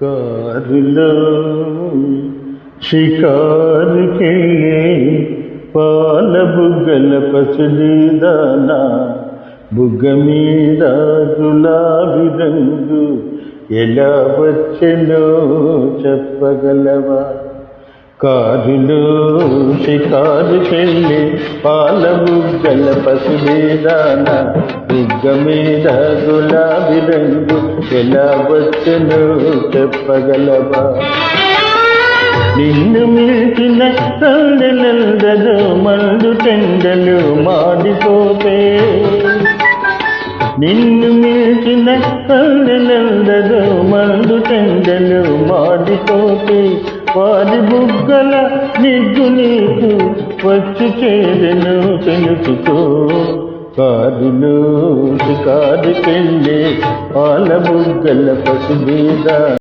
కారులో షికారుకెళ్ళే పాల బుగ్గల పసిడిదానా, బుగ్గ మీద గులాబీ రంగు ఎలా వచ్చెనో చెప్పగలవా? కారులో షికారుకెళ్ళే పాల బుగ్గల పసిడిదానా, బుగ్గ మీద గులాబీ రంగు ఎలా వచ్చెనో చెప్పగలవా? నిన్ను మిల్చిన కళ్ళెలందరూ మండు టెండలు మాడిపోతే, నిన్ను మిల్చిన కళ్ళెలందరూ మండు టెండలు మాడిపోతే, వారి బుగ్గల నిగ్గు నీకు వచ్చి చేరెను తెలుసుకో. కారులో షికారుకెళ్ళే పాల బుగ్గల పసిడిదానా.